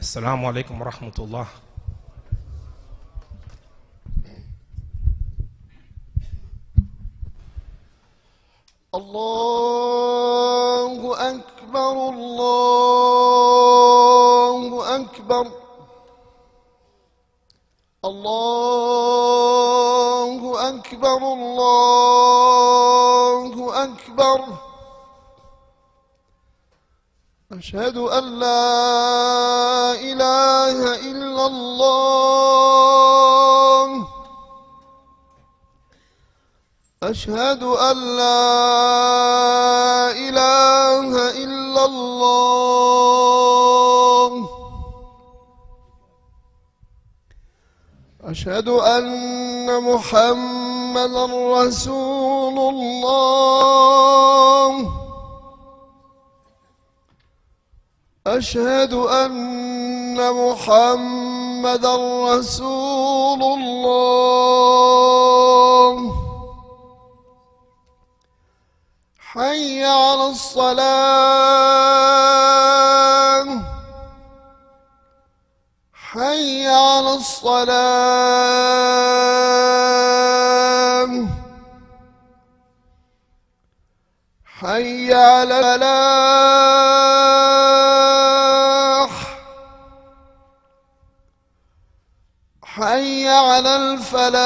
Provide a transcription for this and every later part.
Assalamu alaikum wa rahmatullah. Allahu Akbar, Allahu Akbar, Allahu Akbar, Allahu Akbar. أشهد أن لا إله إلا الله، أشهد أن لا إله إلا الله، أشهد أن محمدا رسول الله، أشهد أن محمدا رسول الله. حي على الصلاة، حي على الصلاة، حي على الفلاح، حي على الفلاح.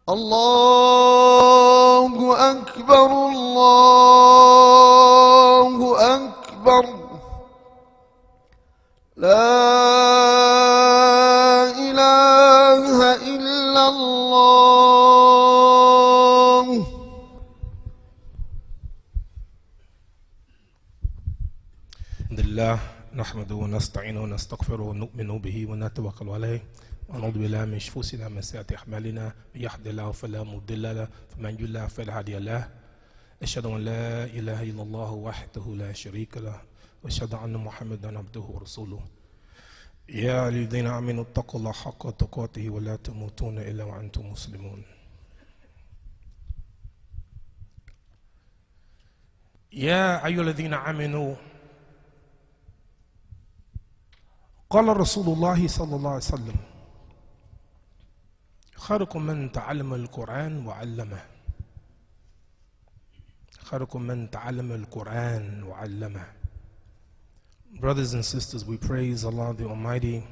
الله أكبر، الله أكبر، لا إله إلا الله. الحمد لله نحمده ونستعينه ونستغفره ونؤمن به ونتوكل عليه ونعوذ بالله من شرور انفسنا ومن سيئات اعمالنا، من يهد الله فلا مضل له ومن يضلل فلا هادي له. اشهد ان لا اله الا الله وحده لا شريك له واشهد ان محمدا عبده ورسوله. يا الذين امنوا اتقوا الله حق تقاته ولا تموتون الا وانتم مسلمون. يا ايها الذين امنوا قال رسول الله صلى الله عليه وسلم خيركم من تعلم القرآن وعلمه، خيركم من تعلم القرآن وعلمه. Brothers and sisters, we praise Allah the Almighty.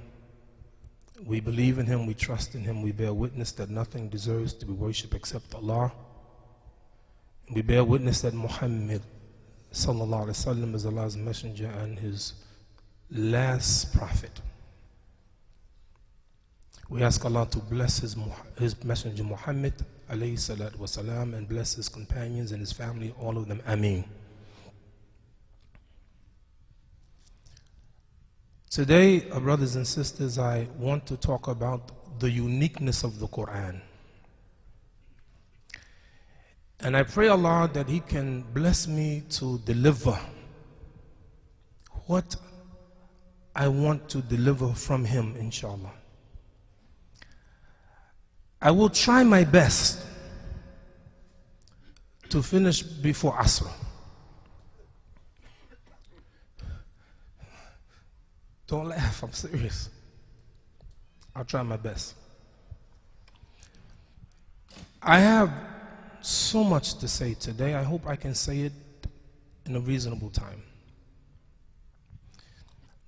We believe in Him, we trust in Him, we bear witness that nothing deserves to be worshipped except Allah. We bear witness that Muhammad sallallahu alaihi wasallam is Allah's messenger and His last prophet. We ask Allah to bless His messenger Muhammad alayhi salatu wasalam and bless his companions and his family, all of them. Ameen. Today, brothers and sisters, I want to talk about the uniqueness of the Quran. And I pray Allah that He can bless me to deliver what I want to deliver from Him, inshallah. I will try my best to finish before Asr. Don't laugh, I'm serious. I'll try my best. I have so much to say today. I hope I can say it in a reasonable time.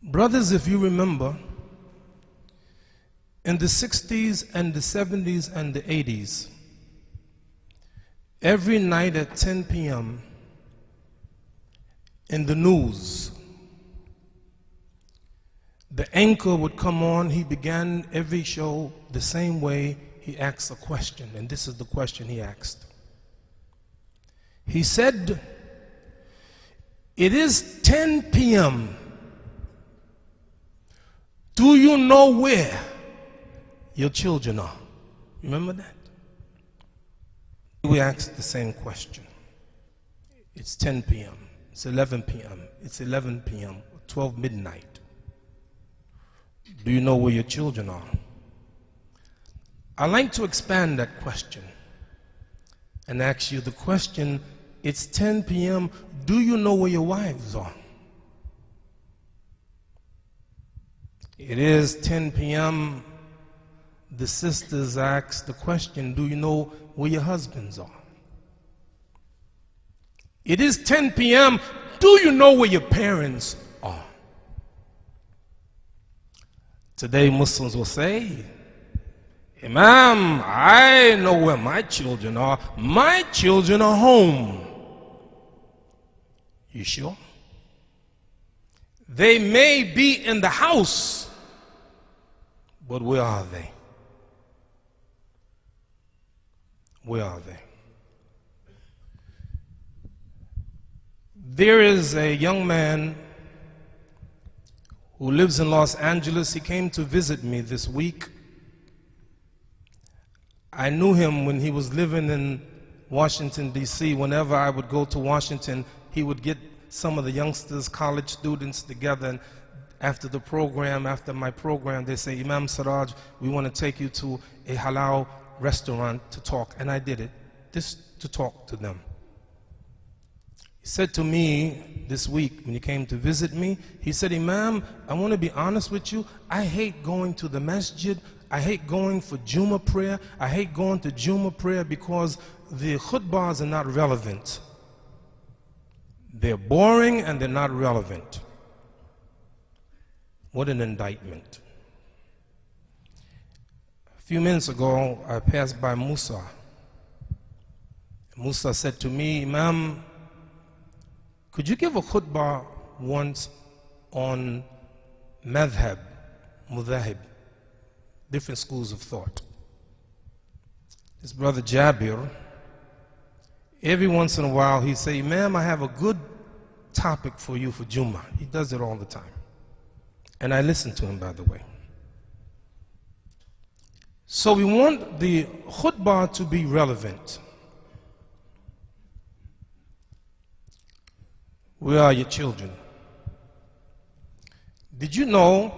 Brothers, if you remember, in the 60s and the 70s and the 80s, every night at 10 p.m. in the news, the anchor would come on. He began every show the same way. He asked a question, and this is the question he asked. He said, "It is 10 p.m. Do you know where your children are?" Remember that? We asked the same question. It's 10 p.m. It's 11 p.m. It's 11 p.m. 12 midnight. Do you know where your children are? I'd like to expand that question and ask you the question It's 10 p.m. Do you know where your wives are? It is 10 p.m. The sisters ask the question, do you know where your husbands are? It is 10 p.m. Do you know where your parents are? Today Muslims will say, Imam, I know where my children are. My children are home. You sure? They may be in the house, but where are they? Where are they? There is a young man who lives in Los Angeles. He came to visit me this week. I knew him when he was living in Washington, D.C. Whenever I would go to Washington, he would get some of the youngsters, college students together, and after the program, after my program, they say, Imam Siraj, we want to take you to a halal restaurant to talk. And I did it, just to talk to them. He said to me this week when he came to visit me, he said, Imam, I want to be honest with you. I hate going to the masjid. I hate going for Jummah prayer. I hate going to Jummah prayer because the khutbahs are not relevant. They're boring and they're not relevant. What an indictment. A few minutes ago, I passed by Musa. Musa said to me, Imam, could you give a khutbah once on madhab, mudahib, different schools of thought? His brother Jabir, every once in a while he say, Imam, I have a good topic for you for Jummah. He does it all the time. And I listen to him, by the way. So we want the khutbah to be relevant. Where are your children? Did you know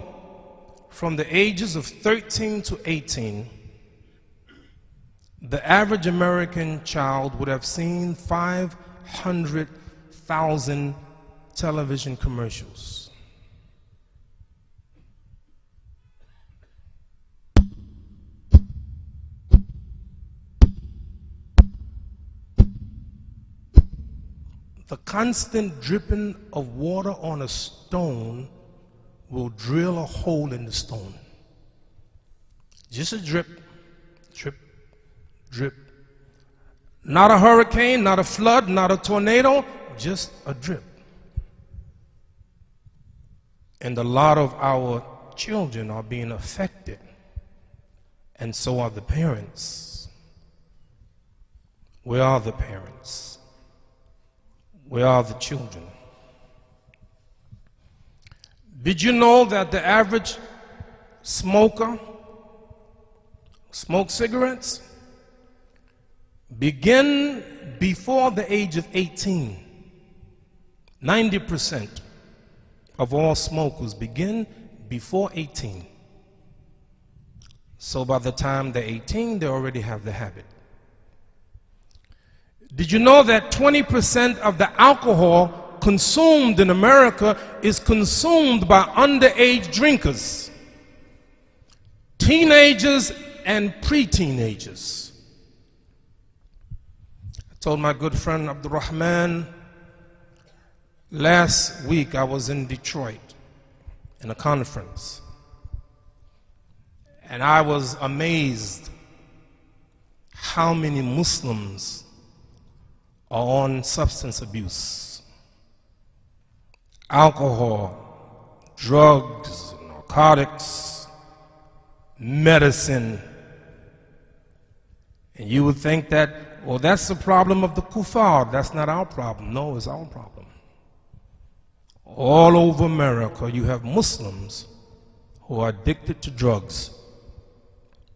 from the ages of 13 to 18, the average American child would have seen 500,000 television commercials? The constant dripping of water on a stone will drill a hole in the stone. Just a drip, drip, drip. Not a hurricane, not a flood, not a tornado, just a drip. And a lot of our children are being affected, and so are the parents. Where are the parents? Where are the children? Did you know that the average smoker smokes cigarettes? Begin before the age of 18. 90% of all smokers begin before 18. So by the time they're 18, they already have the habit. Did you know that 20% of the alcohol consumed in America is consumed by underage drinkers, teenagers and pre-teenagers? I told my good friend Abdul Rahman, last week I was in Detroit in a conference, and I was amazed how many Muslims are on substance abuse, alcohol, drugs, narcotics, medicine. And you would think that, well, that's the problem of the kuffar. That's not our problem. No, it's our problem. All over America, you have Muslims who are addicted to drugs.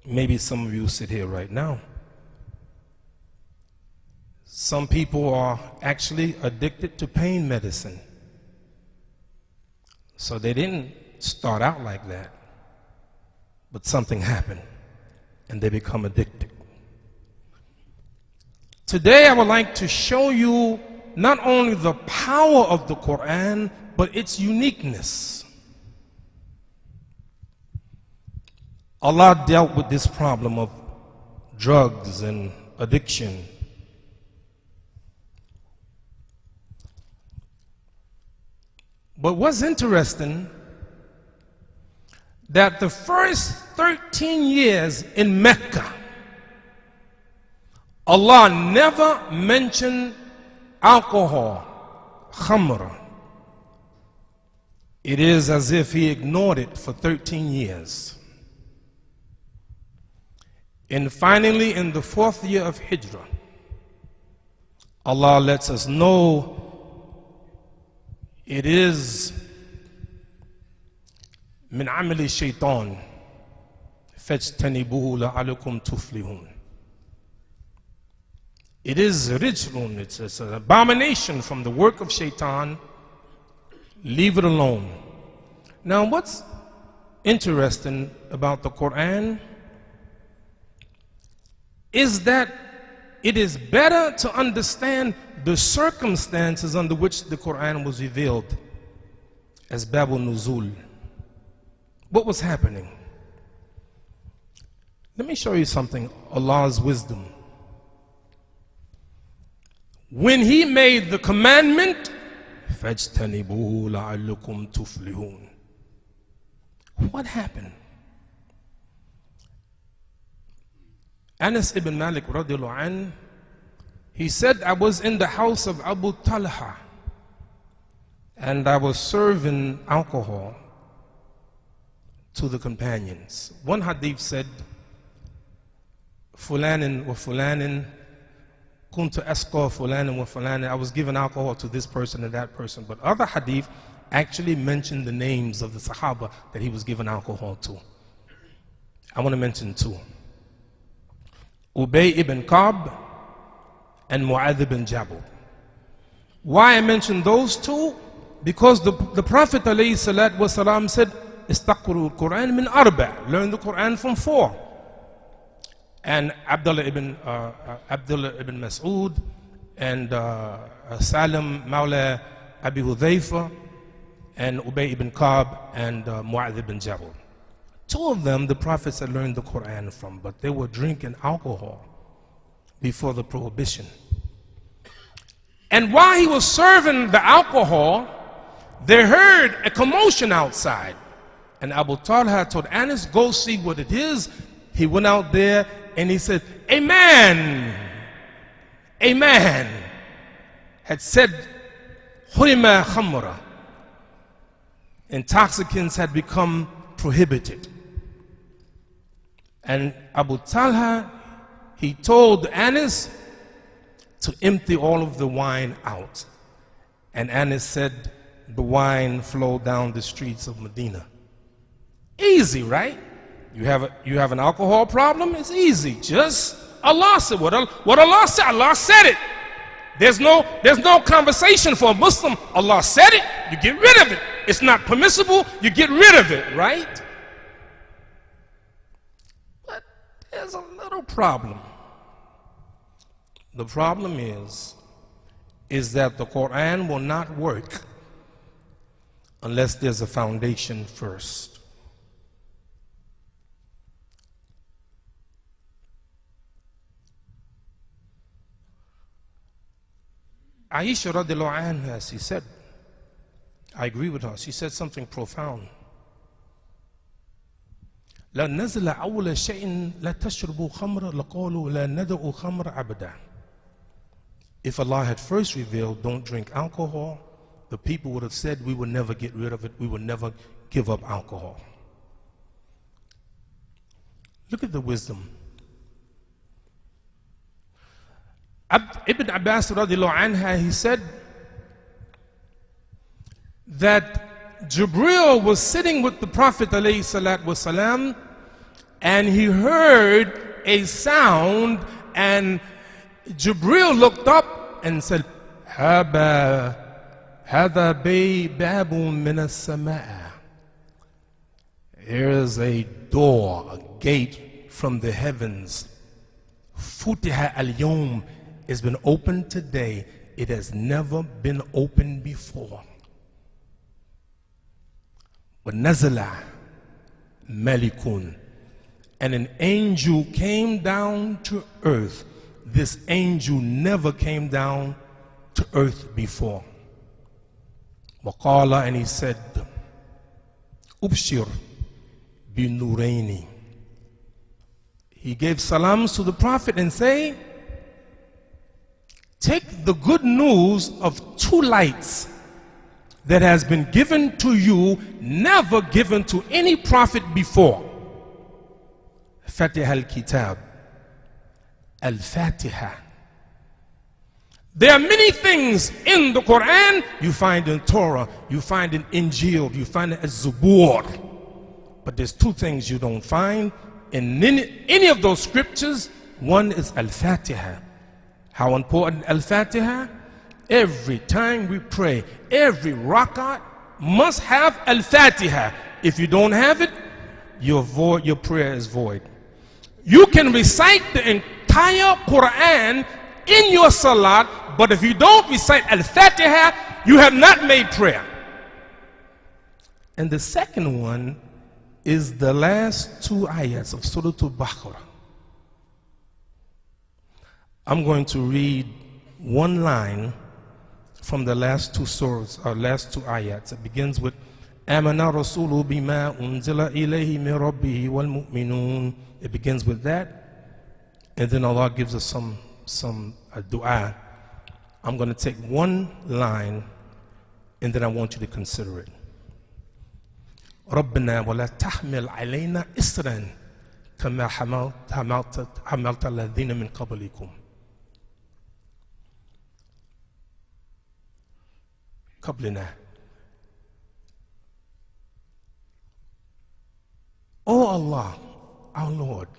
Maybe some of you sit here right now. Some people are actually addicted to pain medicine. So they didn't start out like that, but something happened and they become addicted. Today I would like to show you not only the power of the Quran, but its uniqueness. Allah dealt with this problem of drugs and addiction. But what's interesting, that the first 13 years in Mecca, Allah never mentioned alcohol, khamr. It is as if He ignored it for 13 years. And finally, in the 4th year of Hijrah, Allah lets us know it is min amali shaitan fajtanibuhu la'alakum tuflihun. It is rijlun, it's an abomination from the work of shaitan. Leave it alone. Now, what's interesting about the Quran is that it is better to understand the circumstances under which the Quran was revealed as Babul Nuzul. What was happening? Let me show you something, Allah's wisdom. When He made the commandment, فَاجْتَنِبُوهُ لَعَلُّكُمْ تُفْلِحُونَ, what happened? Anas ibn Malik radiallahu anh, he said, I was in the house of Abu Talha and I was serving alcohol to the companions. One hadith said, Fulanin wa Fulanin, kuntu asqa Fulanin wa Fulanin, I was giving alcohol to this person and that person. But other hadith actually mentioned the names of the Sahaba that he was giving alcohol to. I want to mention two. Ubay ibn Ka'b and Mu'adh ibn Jabal. Why I mention those two? Because the Prophet ﷺ said, Istaqru al-Quran min arba', learn the Quran from 4. And Abdullah ibn Mas'ud and Salim Mawla Abi Hudhayfa and Ubay ibn Ka'b and Mu'adh ibn Jabal. Two of them the Prophet had learned the Quran from, but they were drinking alcohol before the prohibition. And while he was serving the alcohol, they heard a commotion outside. And Abu Talha told Anas, go see what it is. He went out there and he said, a man had said, Hurima khamra, intoxicants had become prohibited. And Abu Talha, he told Anas to empty all of the wine out. And Anas said the wine flowed down the streets of Medina. Easy, right? You have an alcohol problem? It's easy. Just Allah said what Allah said. Allah said it. There's no conversation for a Muslim. Allah said it, you get rid of it. It's not permissible, you get rid of it, right? But there's a little problem. The problem is that the Quran will not work unless there's a foundation first. Aisha radiallahu anha, she said, I agree with her, she said something profound. لا نزل أول شيء لا تشربوا خمر لقالوا لا ندع خمر أبدا. If Allah had first revealed, don't drink alcohol, the people would have said, we will never get rid of it, we will never give up alcohol. Look at the wisdom. Ibn Abbas radiallahu anha, he said that Jibril was sitting with the Prophet alayhi salatu wasalam, and he heard a sound, and Jibril looked up and said, هذا باب من السماء. Here is a door, a gate from the heavens. فتح اليوم It's been opened today. It has never been opened before. وَنَزَلَ مَلِكٌ, and an angel came down to earth. This angel never came down to earth before. وَقَالَ, and he said, Ubshir binuraini. He gave salams to the Prophet and say, take the good news of two lights that has been given to you, never given to any prophet before. Fatiha al-Kitab, al-Fatiha. There are many things in the Quran you find in Torah, you find in Injil, you find in Zabur. But there's two things you don't find in any of those scriptures. One is al-Fatiha. How important Al-Fatiha? Every time we pray, every rak'ah must have Al-Fatiha. If you don't have it, your prayer is void. You can recite the entire Quran in your salat, but if you don't recite Al-Fatiha, you have not made prayer. And the second one is the last two ayats of Surah Al-Baqarah. I'm going to read one line from the last two surahs, or last two ayats. It begins with Amana Rasulu bima unzila ilayhi min rabbihi wal mu'minun. It begins with that, and then Allah gives us some dua. I'm going to take one line, and then I want you to consider it. ربنا ولا تحمل علينا إسرا كما حملت الذين من قبلكم. O Allah, our Lord,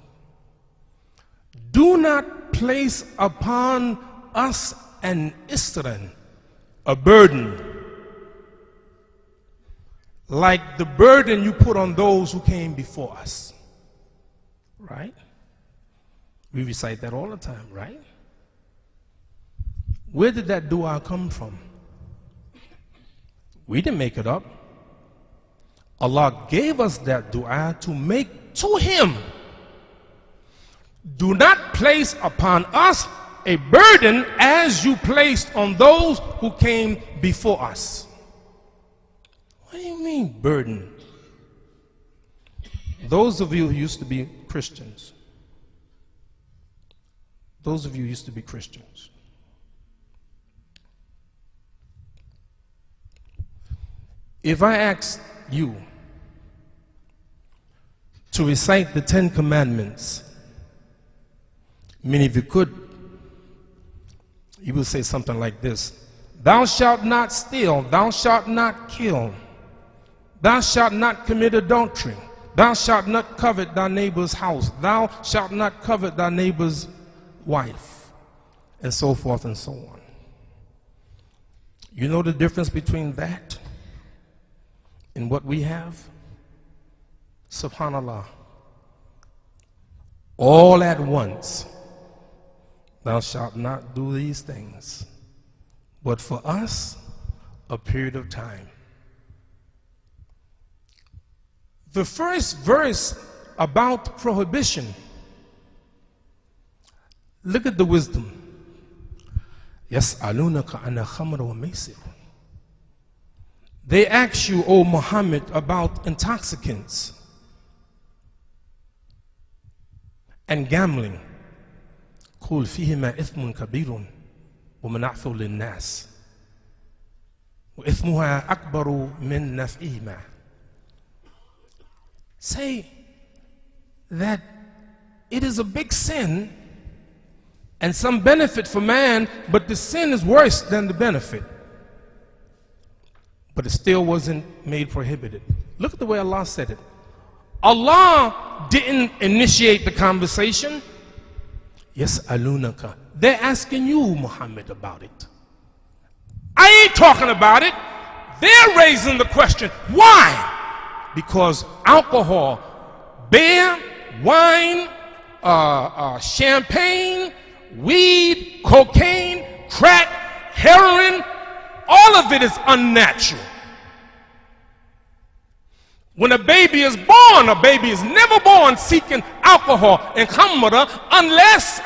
do not place upon us an isran, a burden, like the burden you put on those who came before us. Right? We recite that all the time, right? Where did that dua come from? We didn't make it up. Allah gave us that dua to make to Him. Do not place upon us a burden as you placed on those who came before us. What do you mean, burden? Those of you who used to be Christians, those of you who used to be Christians, if I asked you to recite the 10 Commandments, many of you could, you will say something like this: Thou shalt not steal, thou shalt not kill, thou shalt not commit adultery, thou shalt not covet thy neighbor's house, thou shalt not covet thy neighbor's wife, and so forth and so on. You know the difference between that and what we have? Subhanallah. All at once, thou shalt not do these things, but for us, a period of time. The first verse about prohibition, look at the wisdom. يَسْأَلُونَكَ عَنَ خَمْرَ وَمَيْسِرٍ. They ask you, O Muhammad, about intoxicants and gambling. قُلْ فِيهِمَا إِثْمٌ كَبِيرٌ وَمَنَعْثُ لِلنَّاسِ وَإِثْمُهَا أَكْبَرُ مِنْ نَفْعِهِمَا. Say that it is a big sin and some benefit for man, but the sin is worse than the benefit. But it still wasn't made prohibited. Look at the way Allah said it. Allah didn't initiate the conversation. Yas'alunaka. They're asking you, Muhammad, about it. I ain't talking about it. They're raising the question. Why? Because alcohol, beer, wine, champagne, weed, cocaine, crack, heroin, all of it is unnatural. When a baby is born, a baby is never born seeking alcohol and khamra unless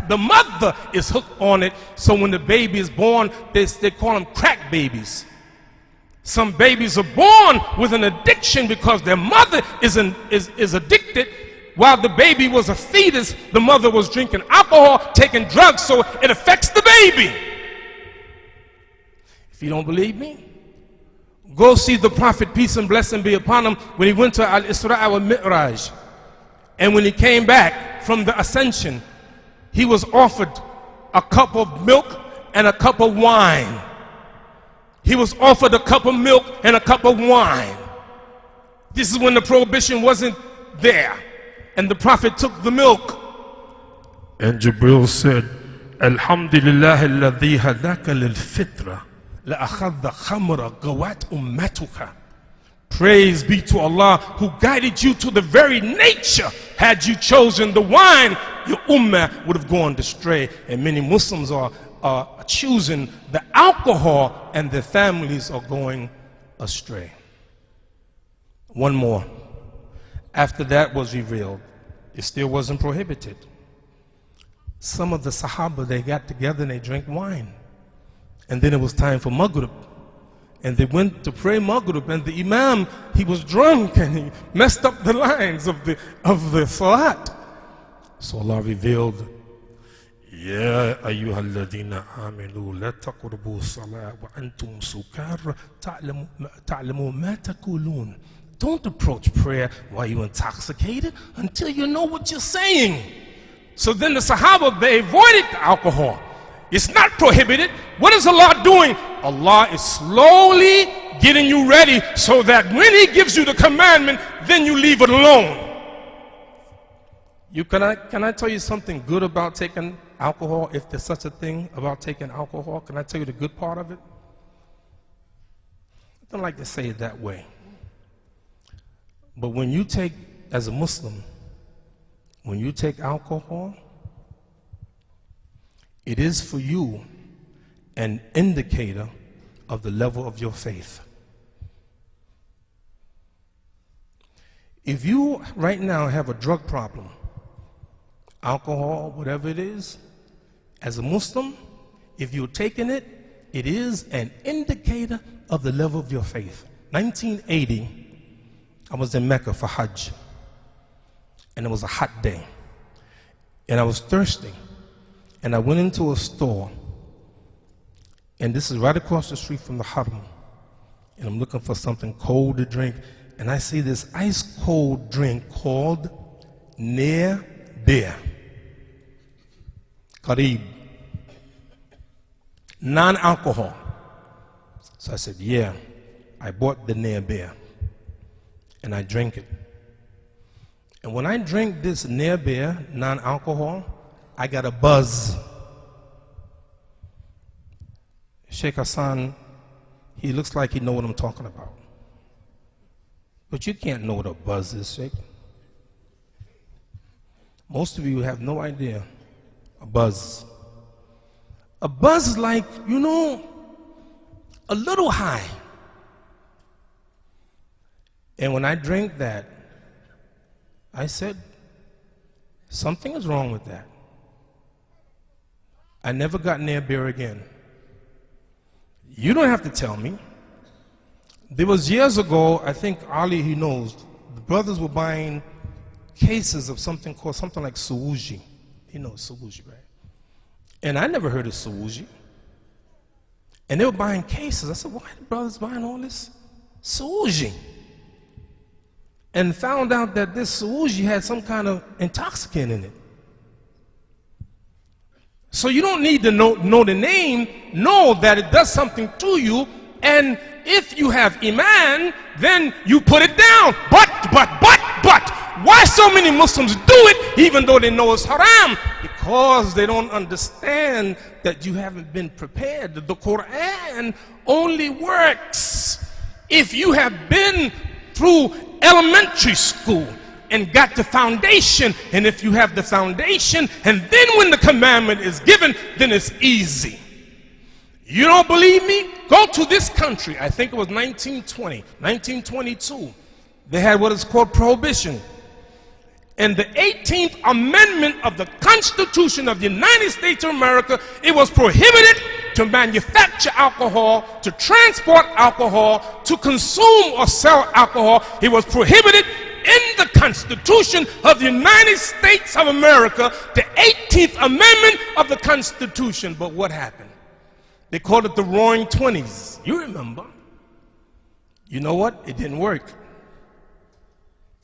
the mother is hooked on it. So when the baby is born, they call them crack babies. Some babies are born with an addiction because their mother is addicted. While the baby was a fetus, the mother was drinking alcohol, taking drugs, so it affects the baby. If you don't believe me, go see the Prophet, peace and blessing be upon him, when he went to Al-Isra wa Mi'raj. And when he came back from the ascension, he was offered a cup of milk and a cup of wine. He was offered a cup of milk and a cup of wine. This is when the prohibition wasn't there. And the Prophet took the milk. And Jibril said, Alhamdulillah alladhi hadaka lil fitra. Praise be to Allah who guided you to the very nature. Had you chosen the wine, your ummah would have gone astray. And many Muslims are choosing the alcohol and their families are going astray. One more. After that was revealed, it still wasn't prohibited. Some of the Sahaba, they got together and they drank wine. And then it was time for Maghrib. And they went to pray Maghrib, and the Imam, he was drunk and he messed up the lines of the Salat. So Allah revealed, Ya ayyuhalladhina aminu la taqrabu salat wa antum sukar ta'lamu ma taqulun. Don't approach prayer while you're intoxicated until you know what you're saying. So then the Sahaba, they avoided the alcohol. It's not prohibited. What is Allah doing? Allah is slowly getting you ready so that when He gives you the commandment, then you leave it alone. Can I tell you something good about taking alcohol, if there's such a thing about taking alcohol? Can I tell you the good part of it? I don't like to say it that way. But when you take, as a Muslim, when you take alcohol, it is for you an indicator of the level of your faith. If you right now have a drug problem, alcohol, whatever it is, as a Muslim, if you're taking it, it is an indicator of the level of your faith. 1980, I was in Mecca for Hajj, and it was a hot day, and I was thirsty. And I went into a store, and this is right across the street from the Haram, and I'm looking for something cold to drink, and I see this ice cold drink called Near Beer. Qarib. Non-alcohol. So I said, yeah. I bought the Near Beer, and I drank it. And when I drank this Near Beer, non-alcohol, I got a buzz. Sheikh Hassan, he looks like he knows what I'm talking about. But you can't know what a buzz is, Sheikh. Most of you have no idea. A buzz. A buzz is like, you know, a little high. And when I drank that, I said, something is wrong with that. I never got near beer again. You don't have to tell me. There was years ago, I think Ali, he knows, the brothers were buying cases of something called something like Suwuji. He knows Suwuji, right? And I never heard of Suwuji. And they were buying cases. I said, why are the brothers buying all this Suwuji? And found out that this Suwuji had some kind of intoxicant in it. So you don't need to know the name, know that it does something to you, and if you have Iman, then you put it down. But, why so many Muslims do it even though they know it's haram? Because they don't understand that you haven't been prepared. The Quran only works if you have been through elementary school and got the foundation. And if you have the foundation, and then when the commandment is given, then it's easy. You don't believe me? Go to this country. I think it was 1920, 1922. They had what is called prohibition. In the 18th Amendment of the Constitution of the United States of America, it was prohibited to manufacture alcohol, to transport alcohol, to consume or sell alcohol. It was prohibited in the Constitution of the United States of America, the 18th Amendment of the Constitution. But what happened? They called it the Roaring Twenties. You remember. You know what? It didn't work.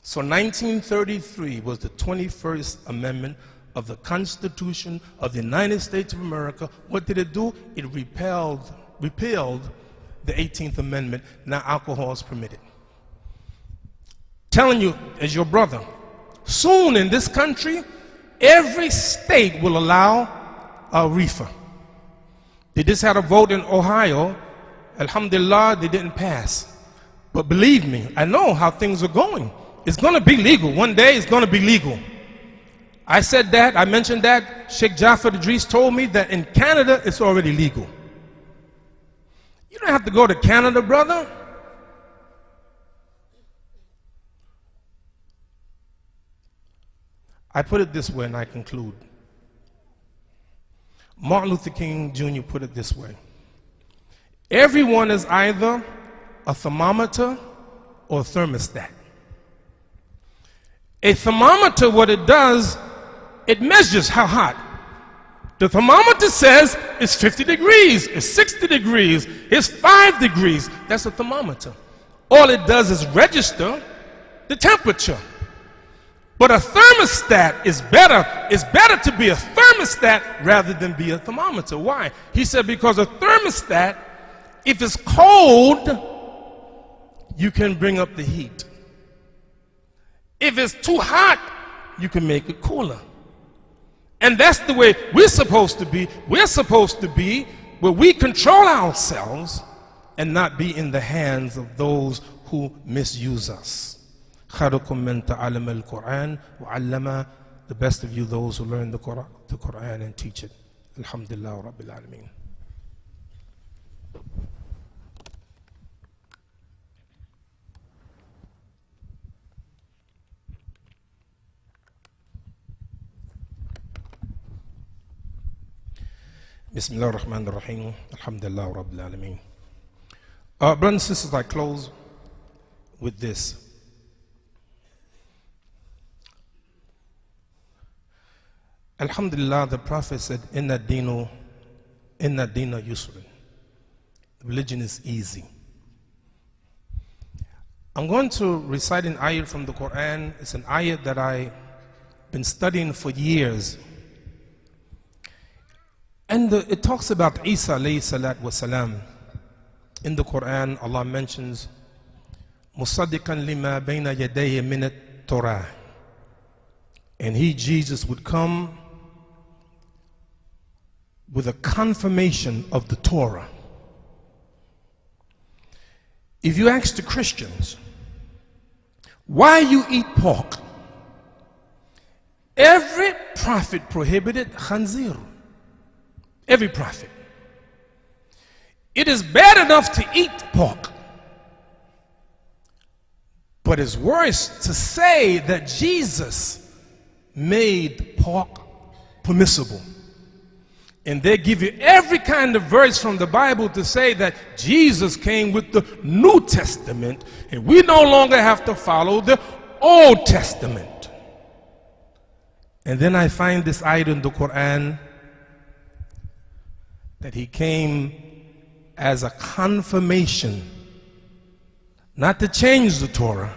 So 1933 was the 21st Amendment of the Constitution of the United States of America. What did it do? It repealed the 18th Amendment. Now alcohol is permitted. Telling you as your brother, soon in this country, every state will allow a reefer. They just had a vote in Ohio. Alhamdulillah, they didn't pass. But believe me, I know how things are going. It's going to be legal. One day it's going to be legal. I said that, I mentioned that. Sheikh Jafar Idris told me that in Canada it's already legal. You don't have to go to Canada, brother. I put it this way and I conclude. Martin Luther King Jr. put it this way. Everyone is either a thermometer or a thermostat. A thermometer, what it does, it measures how hot. The thermometer says it's 50 degrees, it's 60 degrees, it's 5 degrees. That's a thermometer. All it does is register the temperature. But a thermostat is better. It's better to be a thermostat rather than be a thermometer. Why? He said because a thermostat, if it's cold, you can bring up the heat. If it's too hot, you can make it cooler. And that's the way we're supposed to be. We're supposed to be where we control ourselves and not be in the hands of those who misuse us. خَيْرُكُم مَّن تَعَلَّمَ الْقُرْآنَ وَعَلَّمَ. The best of you, those who learn the Quran and teach it. Alhamdulillah Rabbil Alameen. Bismillah ar-Rahman ar-Rahim. Alhamdulillah Rabbil Alameen. Brothers and sisters, I close with this. Alhamdulillah, the Prophet said, Inna dina yusrun. Religion is easy. I'm going to recite an ayat from the Quran. It's an ayat that I've been studying for years. And it talks about Isa alayhi salatu wasalam. In the Quran, Allah mentions, Musaddiqan lima bayna yadayhi min at-Torah. And he, Jesus, would come with a confirmation of the Torah. If you ask the Christians, why you eat pork? Every prophet prohibited khanzir. Every prophet. It is bad enough to eat pork, but it's worse to say that Jesus made pork permissible. And they give you every kind of verse from the Bible to say that Jesus came with the New Testament and we no longer have to follow the Old Testament. And then I find this ayat in the Quran that he came as a confirmation, not to change the Torah,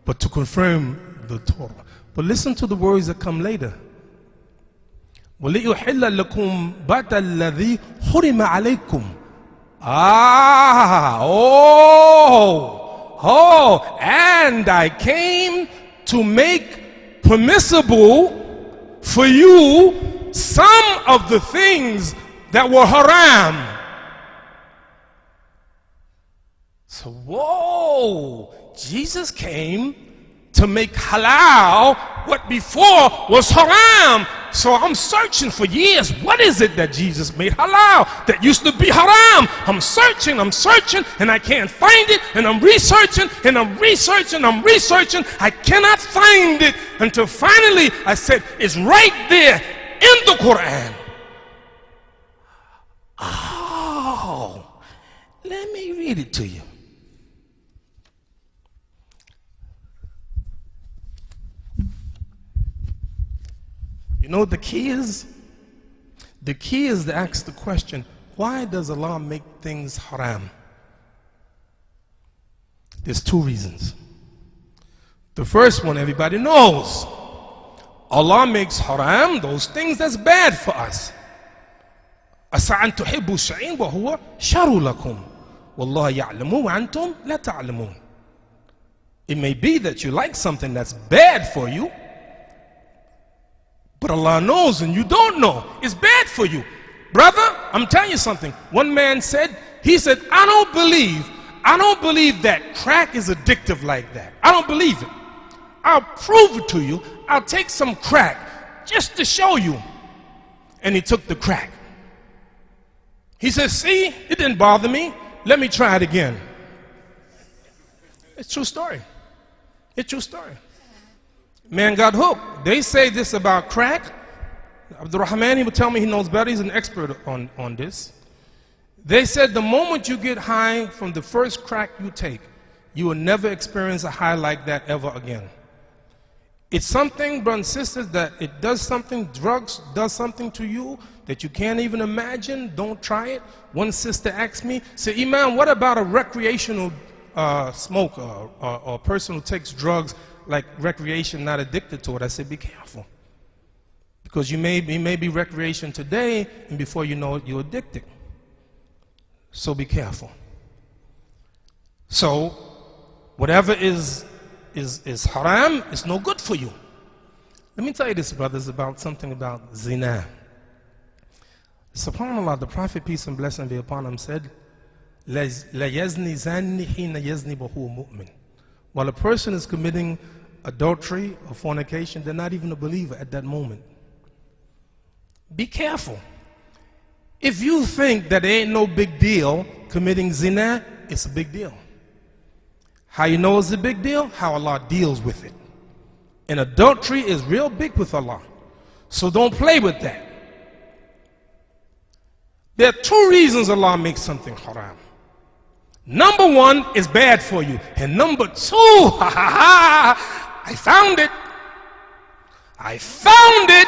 but to confirm the Torah. But listen to the words that come later. وَلِيُحِلَّ لَكُمْ بَعْدَ الَّذِي حُرِمَ عَلَيْكُمْ. And I came to make permissible for you some of the things that were haram. So, Jesus came to make halal what before was haram. So I'm searching for years. What is it that Jesus made halal that used to be haram? I'm searching, and I can't find it. And I'm researching, and I'm researching. I cannot find it until finally I said, it's right there in the Quran. Oh, let me read it to you. You know what the key is? The key is to ask the question, why does Allah make things haram? There's two reasons. The first one everybody knows. Allah makes haram those things that's bad for us. أَسَعَ أَن تُحِبُّوا الشَّيْءٍ وَهُوَ شَرٌ لَكُمْ وَاللَّهُ يَعْلَمُ وَأَنْتُمْ لَا تَعْلَمُونَ. It may be that you like something that's bad for you, but Allah knows and you don't know. It's bad for you. Brother, I'm telling you something. One man said, I don't believe that crack is addictive like that. I don't believe it. I'll prove it to you. I'll take some crack just to show you. And he took the crack. He said, see, it didn't bother me. Let me try it again. It's a true story. It's a true story. Man got hooked. They say this about crack. Abdul Rahman, he would tell me he knows better. He's an expert on this. They said the moment you get high from the first crack you take, you will never experience a high like that ever again. It's something, brothers and sisters, that it does something, drugs does something to you that you can't even imagine. Don't try it. One sister asked me, said, Imam, what about a recreational smoker or a person who takes drugs like recreation, not addicted to it? I said, be careful. Because it may be recreation today, and before you know it, you're addicted. So be careful. So, whatever is haram, is no good for you. Let me tell you this, brothers, about something about zina. SubhanAllah, the Prophet, peace and blessing be upon him, said, La yazni zanni hina yazni wa huwa mu'min. While a person is committing adultery or fornication, they're not even a believer at that moment. Be careful. If you think that there ain't no big deal committing zina, it's a big deal. How you know it's a big deal? How Allah deals with it. And adultery is real big with Allah. So don't play with that. There are two reasons Allah makes something haram. Number one is bad for you. And number two, I found it. I found it.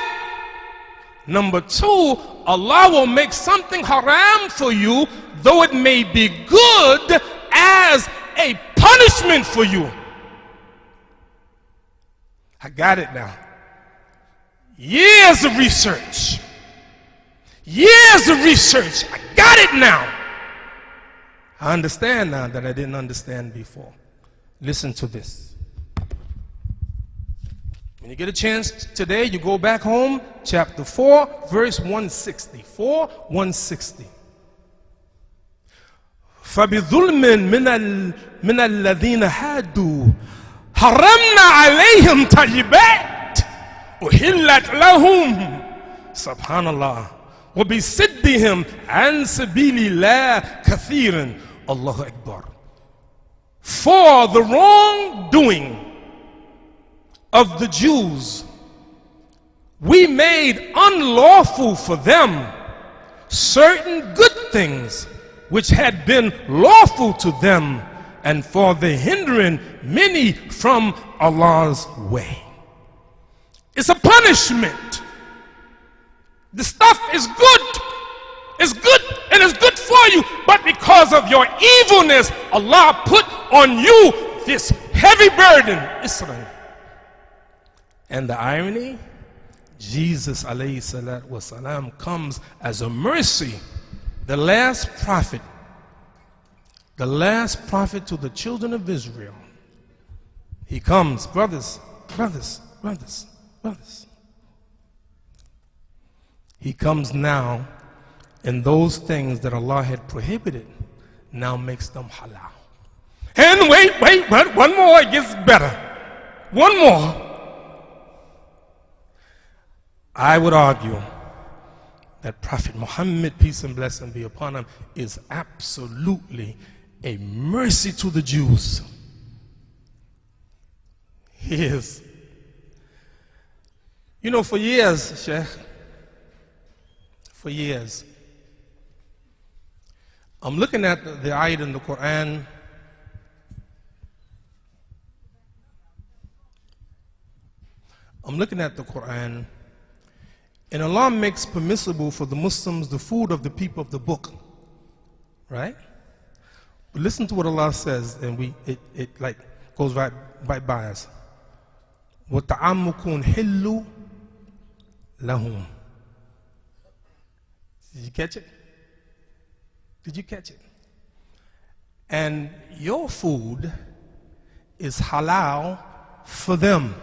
Number two, Allah will make something haram for you, though it may be good, as a punishment for you. I got it now. Years of research. Years of research. I got it now. I understand now that I didn't understand before. Listen to this. When you get a chance today, you go back home, chapter 4, verse 160. 4:160. فَبِظُلْمٍ مِنَ الَّذِينَ هَادُوا حَرَّمْنَا عَلَيْهِمْ طَيِّبَاتٍ أُحِلَّتْ لَهُمْ Subhanallah. وَبِصِدِّهِمْ عَنْ سَبِيلِ اللَّهِ كَثِيرًا Allahu Akbar. For the wrongdoing of the Jews, we made unlawful for them certain good things which had been lawful to them, and for the hindering many from Allah's way. It's a punishment. The stuff is good. It's good and it's good for you, but because of your evilness, Allah put on you this heavy burden, Israel. And the irony, Jesus alayhi salatu wasalam comes as a mercy, the last prophet to the children of Israel. He comes, brothers. He comes now, and those things that Allah had prohibited now makes them halal. And wait, one more, it gets better. one more. I would argue that Prophet Muhammad, peace and blessing be upon him, is absolutely a mercy to the Jews. He is. You know, for years, Sheikh, for years, I'm looking at the ayat in the Quran. I'm looking at the Quran, and Allah makes permissible for the Muslims the food of the people of the book, right? But listen to what Allah says, and it like goes right by us. وَطَعَامُكُمْ حِلُّ لَهُمْ. Did you catch it? Did you catch it? And your food is halal for them.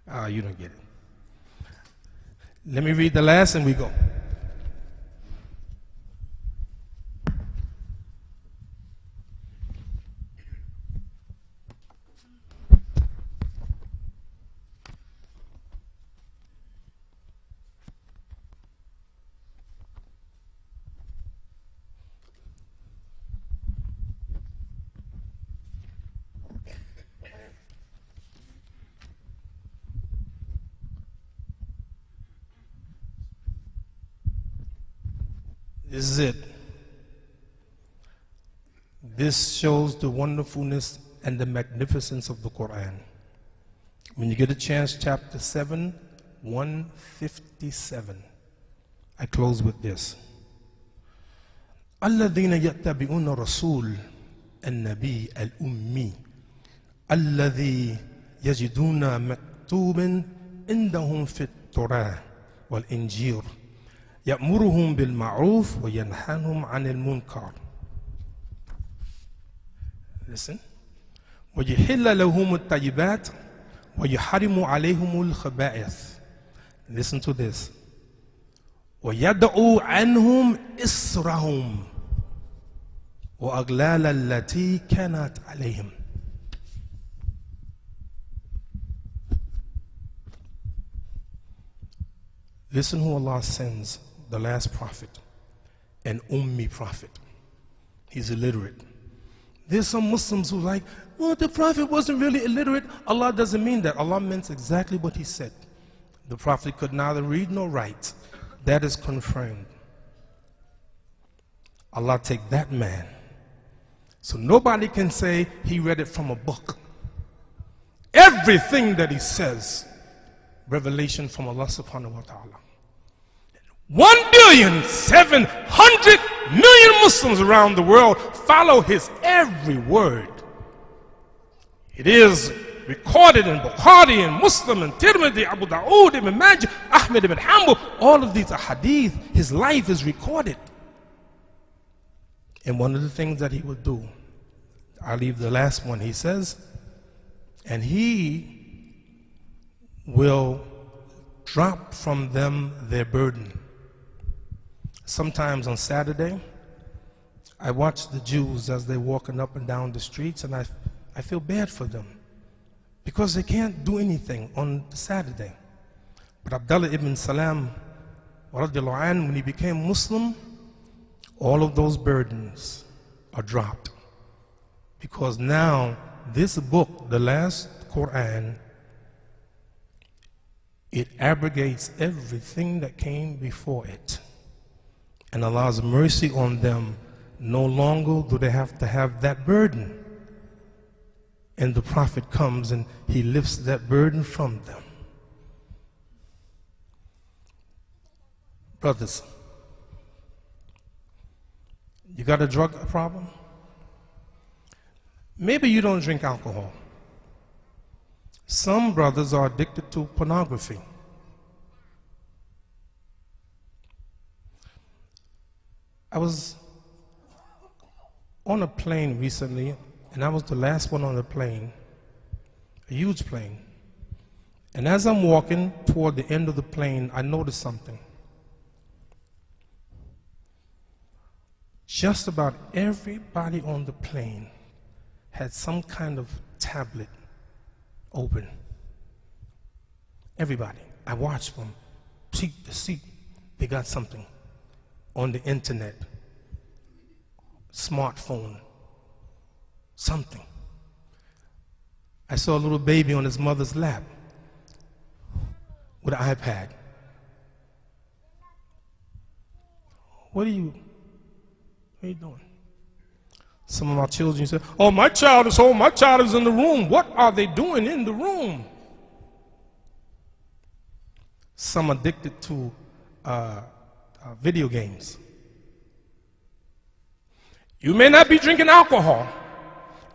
Ah, you don't get it. Let me read the last and we go. This is it. This shows the wonderfulness and the magnificence of the Quran. When you get a chance, chapter 7, 157. I close with this. الذين يتبعون الرسول النبي الأمي الذي يجدون مكتوبا عندهم في التوراة والإنجيل يأمرهم بالمعروف وينهاهم عن المنكر. Listen. ويحل لهم الطيبات ويحرم عليهم الخبائث. Listen to this. ويدعو عنهم إسرهم وأغلال التي كانت عليهم. Listen who Allah sends, the last prophet, an Ummi prophet. He's illiterate. There's some Muslims who are like, well, the prophet wasn't really illiterate. Allah doesn't mean that. Allah meant exactly what he said. The prophet could neither read nor write. That is confirmed. Allah take that man. So nobody can say he read it from a book. Everything that he says, revelation from Allah subhanahu wa ta'ala. 1,700,000,000 Muslims around the world follow his every word. It is recorded in Bukhari and Muslim and Tirmidhi, Abu Dawood, Ibn Majah, Ahmed ibn Hanbal. All of these are hadith. His life is recorded. And one of the things that he would do, I'll leave the last one, he says, and he will drop from them their burden. Sometimes on Saturday, I watch the Jews as they're walking up and down the streets, and I feel bad for them because they can't do anything on Saturday. But Abdullah ibn Salam, when he became Muslim, all of those burdens are dropped. Because now this book, the last Quran, it abrogates everything that came before it. And Allah's mercy on them, no longer do they have to have that burden. And the Prophet comes and he lifts that burden from them. Brothers, you got a drug problem? Maybe you don't drink alcohol. Some brothers are addicted to pornography. I was on a plane recently, and I was the last one on the plane, a huge plane. And as I'm walking toward the end of the plane, I noticed something. Just about everybody on the plane had some kind of tablet open. Everybody. I watch from seat to seat. They got something on the internet, smartphone, something. I saw a little baby on his mother's lap with an iPad. What are you doing? Some of our children say, oh, my child is home, my child is in the room. What are they doing in the room? Some addicted to video games. You may not be drinking alcohol.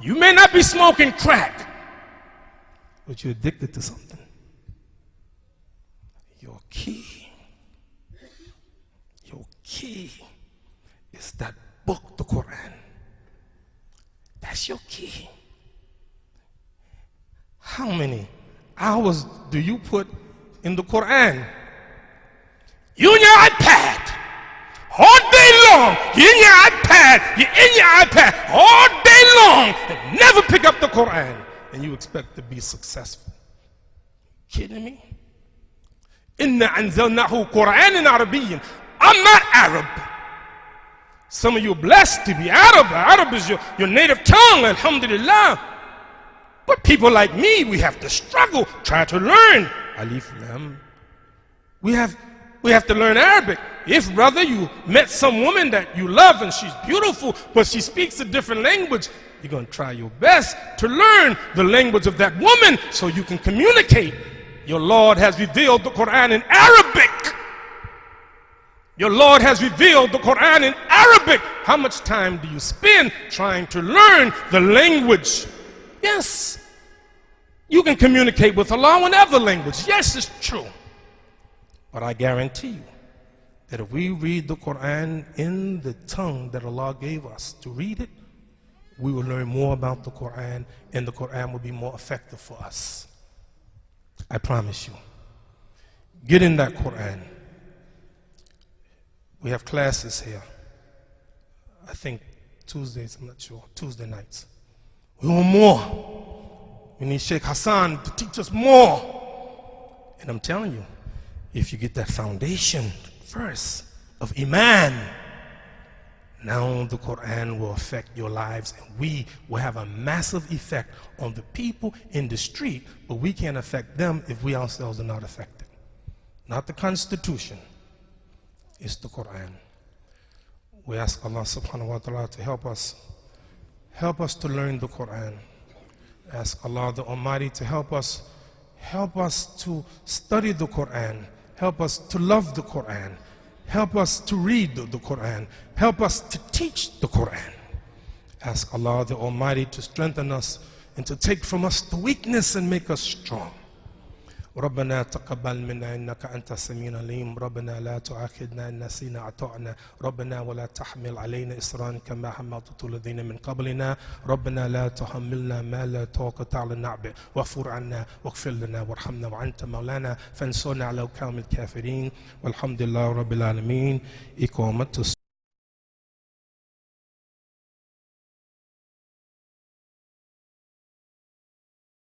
You may not be smoking crack. But you're addicted to something. Your key is that book, the Quran. That's your key. How many hours do you put in the Quran? You and your iPad all day long. You're in your iPad. You're in your iPad all day long and never pick up the Quran, and you expect to be successful. Kidding me? Inna anzalnahu Qur'anan Arabiyyan. I'm not Arab. Some of you are blessed to be Arab. Arab is your native tongue, alhamdulillah. But people like me, we have to struggle, try to learn. Alif Lam. We have to learn Arabic. If, brother, you met some woman that you love and she's beautiful, but she speaks a different language, you're going to try your best to learn the language of that woman so you can communicate. Your Lord has revealed the Quran in Arabic. Your Lord has revealed the Quran in Arabic. How much time do you spend trying to learn the language? Yes, you can communicate with Allah in other language. Yes, it's true. But I guarantee you that if we read the Quran in the tongue that Allah gave us to read it, we will learn more about the Quran, and the Quran will be more effective for us. I promise you. Get in that Quran. We have classes here. I think Tuesdays, I'm not sure, Tuesday nights. We want more. We need Sheikh Hassan to teach us more. And I'm telling you, if you get that foundation first of Iman, now the Quran will affect your lives, and we will have a massive effect on the people in the street, but we can't affect them if we ourselves are not affected. Not the Constitution, it's the Quran. We ask Allah subhanahu wa ta'ala to help us to learn the Quran. Ask Allah the Almighty to help us to study the Quran, help us to love the Quran, help us to read the Quran, help us to teach the Quran. Ask Allah the Almighty to strengthen us and to take from us the weakness and make us strong. ربنا تقبل منا إنك أنت السميع العليم ربنا لا تؤاخذنا إن نسينا أطعنا ربنا ولا تحمل علينا إصرا كما حملته الذين من قبلنا ربنا لا تحملنا ما لا طاقة لنا به واغفر عنا واغفر لنا وارحمنا وأنت مولانا فانصرنا على القوم الكافرين والحمد لله رب العالمين إقامة